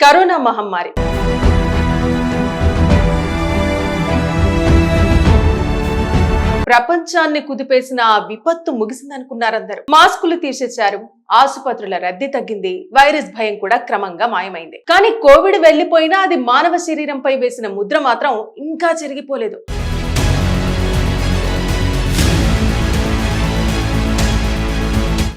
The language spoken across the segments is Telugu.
కరోనా మహమ్మారి ప్రపంచాన్ని కుదిపేసిన ఆ విపత్తు ముగిసిందనుకున్నారందరూ. మాస్కులు తీసేశారు, ఆసుపత్రుల రద్దీ తగ్గింది, వైరస్ భయం కూడా క్రమంగా మాయమైంది. కానీ కోవిడ్ వెళ్లిపోయినా అది మానవ శరీరంపై వేసిన ముద్ర మాత్రం ఇంకా చెరిగిపోలేదు.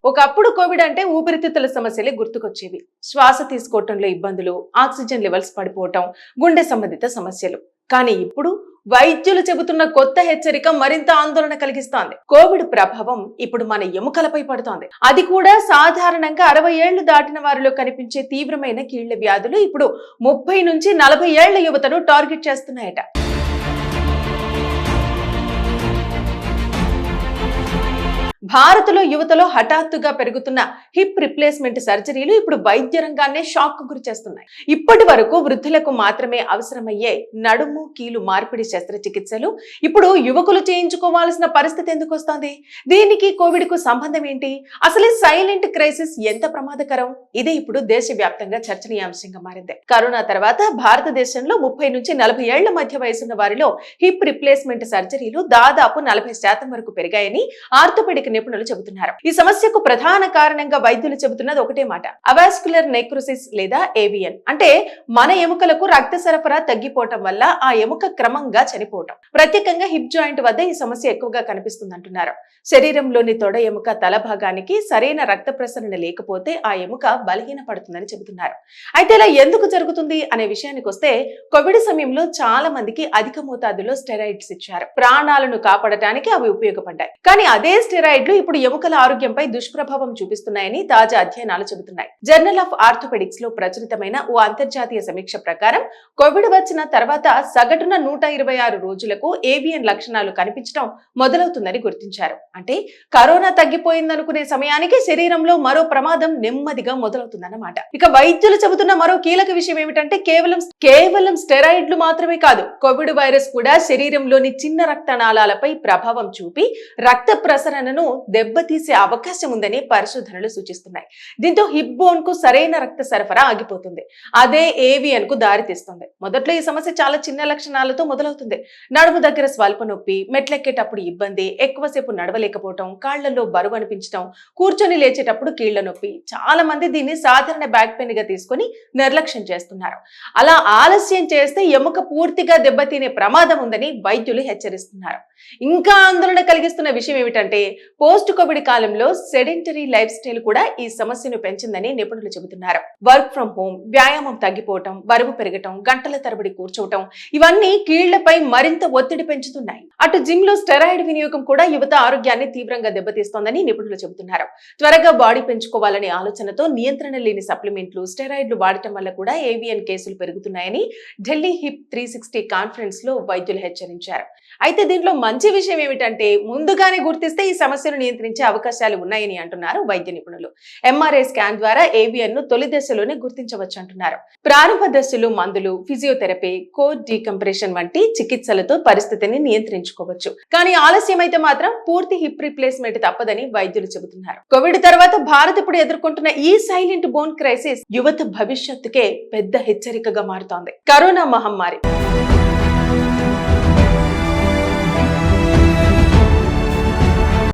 ఒకప్పుడు కోవిడ్ అంటే ఊపిరితిత్తుల సమస్యలే గుర్తుకొచ్చేవి. శ్వాస తీసుకోవటంలో ఇబ్బందులు, ఆక్సిజన్ లెవెల్స్ పడిపోవటం, గుండె సంబంధిత సమస్యలు. కానీ ఇప్పుడు వైద్యులు చెబుతున్న కొత్త హెచ్చరిక మరింత ఆందోళన కలిగిస్తోంది. కోవిడ్ ప్రభావం ఇప్పుడు మన ఎముకలపై పడుతోంది. అది కూడా సాధారణంగా 60 ఏళ్లు దాటిన వారిలో కనిపించే తీవ్రమైన కీళ్ల వ్యాధులు ఇప్పుడు 30 నుంచి 40 ఏళ్ల యువతను టార్గెట్ చేస్తున్నాయట. భారత్లో యువతలో హఠాత్తుగా పెరుగుతున్న హిప్ రిప్లేస్మెంట్ సర్జరీలు ఇప్పుడు వైద్య రంగాన్నే షాక్ గురి చేస్తున్నాయి. ఇప్పటి వరకు వృద్ధులకు మాత్రమే అవసరమయ్యే నడుము కీలు మార్పిడి శస్త్రచికిత్సలు ఇప్పుడు యువకులు చేయించుకోవాల్సిన పరిస్థితి ఎందుకు వస్తోంది? దీనికి కోవిడ్ కు సంబంధం ఏంటి? అసలు సైలెంట్ క్రైసిస్ ఎంత ప్రమాదకరం? ఇదే ఇప్పుడు దేశవ్యాప్తంగా చర్చనీయాంశంగా మారింది. కరోనా తర్వాత భారతదేశంలో 30 నుంచి 40 ఏళ్ల మధ్య వయసున్న వారిలో హిప్ రిప్లేస్మెంట్ సర్జరీలు దాదాపు 40% వరకు పెరిగాయని ఆర్థోపెడిక్ నిపుణులు చెబుతున్నారు. ఈ సమస్యకు ప్రధాన కారణంగా వైద్యులు చెబుతున్నది ఒకటే మాట: అవాస్కులర్ నెక్రోసిస్ లేదా ఏవిఎన్. అంటే మన ఎముకలకు రక్త సరఫరా తగ్గిపోవటం వల్ల ఆ ఎముక క్రమంగా చనిపోవటం. ప్రత్యేకంగా హిప్ జాయింట్ వద్ద ఈ సమస్య ఎక్కువగా కనిపిస్తుందంటున్నారు. శరీరంలోని తొడ ఎముక తల భాగానికి సరైన రక్త ప్రసరణ లేకపోతే ఆ ఎముక బలహీన పడుతుందని చెబుతున్నారు. అయితే ఇలా ఎందుకు జరుగుతుంది అనే విషయానికి వస్తే, కోవిడ్ సమయంలో చాలా మందికి అధిక మోతాదులో స్టెరాయిడ్స్ ఇచ్చారు. ప్రాణాలను కాపాడటానికి అవి ఉపయోగపడ్డాయి. కానీ అదే స్టెరాయిడ్లు ఇప్పుడు ఎముకల ఆరోగ్యంపై దుష్ప్రభావం చూపిస్తున్నాయని తాజా అధ్యయనాలు చెబుతున్నాయి. జర్నల్ ఆఫ్ ఆర్థోపెడిక్స్ లో ప్రచురితమైన ఓ అంతర్జాతీయ సమీక్ష ప్రకారం కోవిడ్ వచ్చిన తర్వాత సగటున 126 రోజులకు ఏవిఎన్ లక్షణాలు కనిపించడం మొదలవుతుందని గుర్తించారు. అంటే కరోనా తగ్గిపోయిందనుకునే సమయానికి శరీరంలో మరో ప్రమాదం నెమ్మదిగా మొదలవుతుందన్నమాట. ఇక వైద్యులు చెబుతున్న మరో కీలక విషయం ఏమిటంటే, కేవలం స్టెరాయిడ్లు మాత్రమే కాదు, కోవిడ్ వైరస్ కూడా శరీరంలోని చిన్న రక్తనాళాలపై ప్రభావం చూపి రక్త ప్రసరణను దెబ్బతీసే అవకాశం ఉందని పరిశోధనలు సూచిస్తున్నాయి. దీంతో హిప్ బోన్ కు సరైన రక్త సరఫరా ఆగిపోతుంది. అదే ఏవిఎన్ కు దారితీస్తుంది. మొదట్లో ఈ సమస్య చాలా చిన్న లక్షణాలతో మొదలవుతుంది. నడుము దగ్గర స్వల్ప నొప్పి, మెట్లెక్కేటప్పుడు ఇబ్బంది, ఎక్కువసేపు నడవలేకపోవటం, కాళ్లలో బరువు అనిపించడం, కూర్చొని లేచేటప్పుడు కీళ్ల నొప్పి. చాలా మంది దీన్ని సాధారణ బ్యాక్ పెయిన్ గా తీసుకుని నిర్లక్ష్యం చేస్తున్నారు. అలా ఆలస్యం చేస్తే ఎముక పూర్తిగా దెబ్బతినే ప్రమాదం ఉందని వైద్యులు హెచ్చరిస్తున్నారు. ఇంకా ఆందోళన కలిగిస్తున్న విషయం ఏమిటంటే, పోస్ట్ కోవిడ్ కాలంలో సెడెంటరీ లైఫ్ స్టైల్ కూడా ఈ సమస్యను పెంచిందని నిపుణులు చెబుతున్నారు. వర్క్ ఫ్రం హోమ్, వ్యాయామం తగ్గిపోవటం, బరువు పెరగటం, గంటల తరబడి కూర్చోవటం, ఇవన్నీ కీళ్లపై మరింత ఒత్తిడి పెంచుతున్నాయి. అటు జిమ్ లో స్టెరాయిడ్ వినియోగం కూడా యువత ఆరోగ్యాన్ని తీవ్రంగా దెబ్బతీస్తోందని నిపుణులు చెబుతున్నారు. త్వరగా బాడీ పెంచుకోవాలనే ఆలోచనతో నియంత్రణ లేని సప్లిమెంట్లు, స్టెరాయిడ్లు వాడటం వల్ల కూడా ఏవిఎన్ కేసులు పెరుగుతున్నాయని ఢిల్లీ హిప్ 360 కాన్ఫరెన్స్ లో వైద్యులు హెచ్చరించారు. అయితే దీంట్లో మంచి విషయం ఏమిటంటే, ముందుగానే గుర్తిస్తే ఈ సమస్యను నియంత్రించే అవకాశాలు ఉన్నాయని అంటున్నారు వైద్య నిపుణులు. ఎంఆర్ఐ స్కాన్ ద్వారా ఏవిఎన్ ను తొలి దశలోనే గుర్తించవచ్చు అంటున్నారు. ప్రారంభ దశలో మందులు, ఫిజియోథెరపీ, కోర్ డీకంప్రెషన్ వంటి చికిత్సలతో పరిస్థితిని నియంత్రించుకోవచ్చు. కానీ ఆలస్యం అయితే మాత్రం పూర్తి హిప్ రిప్లేస్మెంట్ తప్పదని వైద్యులు చెబుతున్నారు. కోవిడ్ తర్వాత భారత్ ఇప్పుడు ఎదుర్కొంటున్న ఈ సైలెంట్ బోన్ క్రైసిస్ యువత భవిష్యత్తుకే పెద్ద హెచ్చరికగా మారుతోంది. కరోనా మహమ్మారి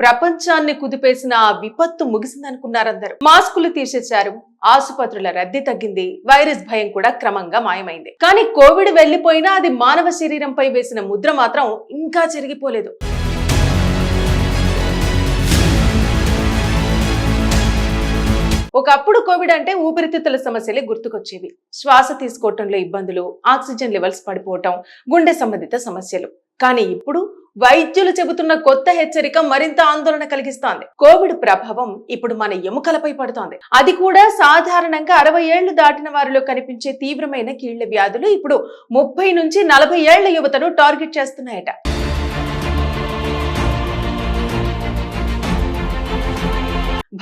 ప్రపంచాన్ని కుదిపేసిన ఆ విపత్తు ముగిసిందనుకున్నారందరూ. మాస్కులు తీసేశారు, ఆసుపత్రుల రద్దీ తగ్గింది, వైరస్ భయం కూడా క్రమంగా మాయమైంది. కానీ కోవిడ్ వెళ్లిపోయినా అది మానవ శరీరంపై వేసిన ముద్ర మాత్రం ఇంకా చెరిగిపోలేదు. ఒకప్పుడు కోవిడ్ అంటే ఊపిరితిత్తుల సమస్యలే గుర్తుకొచ్చేవి. శ్వాస తీసుకోవటంలో ఇబ్బందులు, ఆక్సిజన్ లెవెల్స్ పడిపోవటం, గుండె సంబంధిత సమస్యలు. కానీ ఇప్పుడు వైద్యులు చెబుతున్న కొత్త హెచ్చరిక మరింత ఆందోళన కలిగిస్తోంది. కోవిడ్ ప్రభావం ఇప్పుడు మన ఎముకలపై పడుతోంది. అది కూడా సాధారణంగా 60 ఏళ్లు దాటిన వారిలో కనిపించే తీవ్రమైన కీళ్ల వ్యాధులు ఇప్పుడు 30 నుంచి 40 ఏళ్ల యువతను టార్గెట్ చేస్తున్నాయట.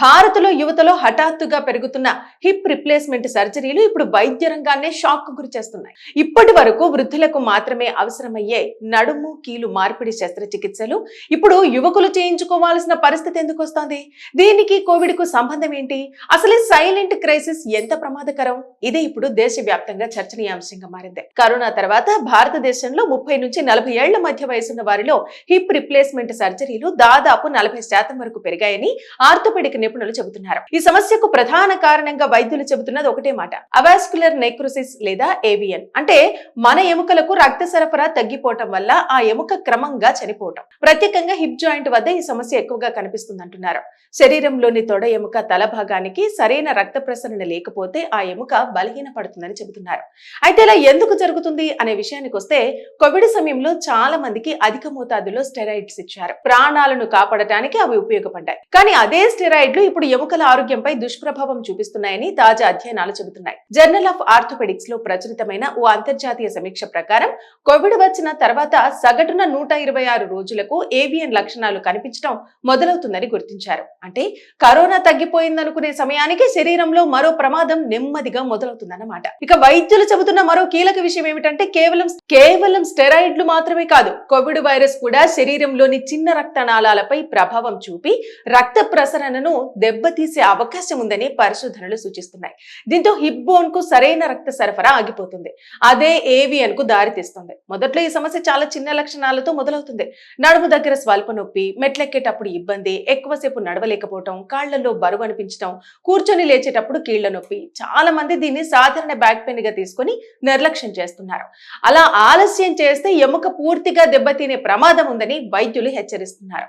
భారత్లో యువతలో హఠాత్తుగా పెరుగుతున్న హిప్ రిప్లేస్మెంట్ సర్జరీలు ఇప్పుడు వైద్య రంగాన్నే షాక్ కు గురి చేస్తున్నాయి. ఇప్పటి వరకు వృద్ధులకు మాత్రమే అవసరమయ్యే నడుము కీలు మార్పిడి శస్త్రచికిత్సలు ఇప్పుడు యువకులు చేయించుకోవాల్సిన పరిస్థితి ఎందుకు వస్తోంది? దీనికి కోవిడ్ కు సంబంధం ఏంటి? అసలు సైలెంట్ క్రైసిస్ ఎంత ప్రమాదకరం? ఇదే ఇప్పుడు దేశవ్యాప్తంగా చర్చనీయాంశంగా మారింది. కరోనా తర్వాత భారతదేశంలో 30 నుంచి 40 ఏళ్ల మధ్య వయసున్న వారిలో హిప్ రిప్లేస్మెంట్ సర్జరీలు దాదాపు 40% వరకు పెరిగాయని ఆర్థోపెడిక్ నిపుణులు చెబుతున్నారు. ఈ సమస్యకు ప్రధాన కారణంగా వైద్యులు చెబుతున్నది ఒకటే మాట: అవాస్కులర్ నెక్రోసిస్ లేదా ఏవిఎన్. అంటే మన ఎముకలకు రక్త సరఫరా తగ్గిపోవటం వల్ల ఆ ఎముక క్రమంగా చనిపోవటం. ప్రత్యేకంగా హిప్ జాయింట్ వద్ద ఈ సమస్య ఎక్కువగా కనిపిస్తుందంటున్నారు. శరీరంలోని తొడ ఎముక తల భాగానికి సరైన రక్త ప్రసరణ లేకపోతే ఆ ఎముక బలహీన పడుతుందని చెబుతున్నారు. అయితే ఇలా ఎందుకు జరుగుతుంది అనే విషయానికి వస్తే, కోవిడ్ సమయంలో చాలా మందికి అధిక మోతాదులో స్టెరాయిడ్స్ ఇచ్చారు. ప్రాణాలను కాపాడటానికి అవి ఉపయోగపడ్డాయి. కానీ అదే స్టెరాయిడ్లు ఇప్పుడు ఎముకల ఆరోగ్యంపై దుష్ప్రభావం చూపిస్తున్నాయని తాజా అధ్యయనాలు చెబుతున్నాయి. జర్నల్ ఆఫ్ ఆర్థోపెడిక్స్ లో ప్రచురితమైన ఓ అంతర్జాతీయ సమీక్ష ప్రకారం కోవిడ్ వచ్చిన తర్వాత సగటున 126 రోజులకు ఏవిఎన్ లక్షణాలు కనిపించడం మొదలవుతుందని గుర్తించారు. అంటే కరోనా తగ్గిపోయిందనుకునే సమయానికి శరీరంలో మరో ప్రమాదం నెమ్మదిగా మొదలవుతుందన్నమాట. ఇక వైద్యులు చెబుతున్న మరో కీలక విషయం ఏమిటంటే కేవలం స్టెరాయిడ్లు మాత్రమే కాదు, కోవిడ్ వైరస్ కూడా శరీరంలోని చిన్న రక్తనాళాలపై ప్రభావం చూపి రక్త ప్రసరణను దెబ్బతీసే అవకాశం ఉందని పరిశోధనలు సూచిస్తున్నాయి. దీంతో హిప్ బోన్ కు సరైన రక్త సరఫరా ఆగిపోతుంది. అదే ఏవిఎన్ కు దారితీస్తుంది. మొదట్లో ఈ సమస్య చాలా చిన్న లక్షణాలతో మొదలవుతుంది. నడుము దగ్గర స్వల్ప నొప్పి, మెట్లెక్కేటప్పుడు ఇబ్బంది, ఎక్కువసేపు నడవలేకపోవటం, కాళ్లలో బరువు అనిపించడం, కూర్చొని లేచేటప్పుడు కీళ్ల నొప్పి. చాలా మంది దీన్ని సాధారణ బ్యాక్ పెయిన్ గా తీసుకుని నిర్లక్ష్యం చేస్తున్నారు. అలా ఆలస్యం చేస్తే ఎముక పూర్తిగా దెబ్బతినే ప్రమాదం ఉందని వైద్యులు హెచ్చరిస్తున్నారు.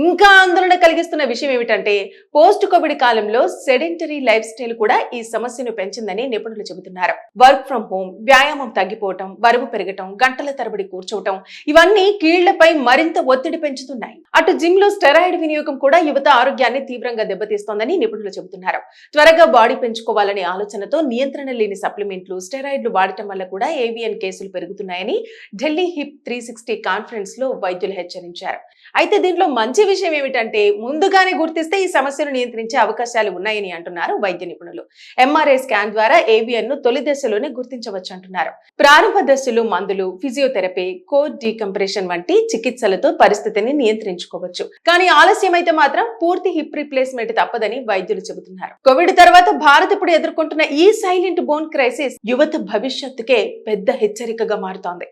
ఇంకా ఆందోళన కలిగిస్తున్న విషయం ఏమిటంటే, పోస్ట్ కోవిడ్ కాలంలో సెడెంటరీ లైఫ్ స్టైల్ కూడా ఈ సమస్యను పెంచిందని నిపుణులు చెబుతున్నారు. వర్క్ ఫ్రం హోమ్, వ్యాయామం తగ్గిపోవటం, బరువు పెరగటం, గంటల తరబడి కూర్చోవటం, ఇవన్నీ కీళ్లపై మరింత ఒత్తిడి పెంచుతున్నాయి. అటు జిమ్ లో స్టెరాయిడ్ వినియోగం కూడా యువత ఆరోగ్యాన్ని తీవ్రంగా దెబ్బతీస్తోందని నిపుణులు చెబుతున్నారు. త్వరగా బాడీ పెంచుకోవాలనే ఆలోచనతో నియంత్రణ లేని సప్లిమెంట్లు, స్టెరాయిడ్లు వాడటం వల్ల కూడా ఏవిఎన్ కేసులు పెరుగుతున్నాయని ఢిల్లీ హిప్ 360 కాన్ఫరెన్స్ లో వైద్యులు హెచ్చరించారు. అయితే దీంట్లో మంచి విషయం ఏమిటంటే, ముందుగానే గుర్తిస్తే ఈ సమస్యను నియంత్రించే అవకాశాలు ఉన్నాయని అంటున్నారు వైద్య నిపుణులు. ఎంఆర్ఐ స్కాన్ ద్వారా ఏవిఎన్ ను తొలి దశలోనే గుర్తించవచ్చు అంటున్నారు. ప్రారంభ దశలో మందులు, ఫిజియోథెరపీ, కోర్ డీకంప్రెషన్ వంటి చికిత్సలతో పరిస్థితిని నియంత్రించుకోవచ్చు. కానీ ఆలస్యం అయితే మాత్రం పూర్తి హిప్ రిప్లేస్మెంట్ తప్పదని వైద్యులు చెబుతున్నారు. కోవిడ్ తర్వాత భారత్ ఇప్పుడు ఎదుర్కొంటున్న ఈ సైలెంట్ బోన్ క్రైసిస్ యువత భవిష్యత్తుకే పెద్ద హెచ్చరికగా మారుతోంది.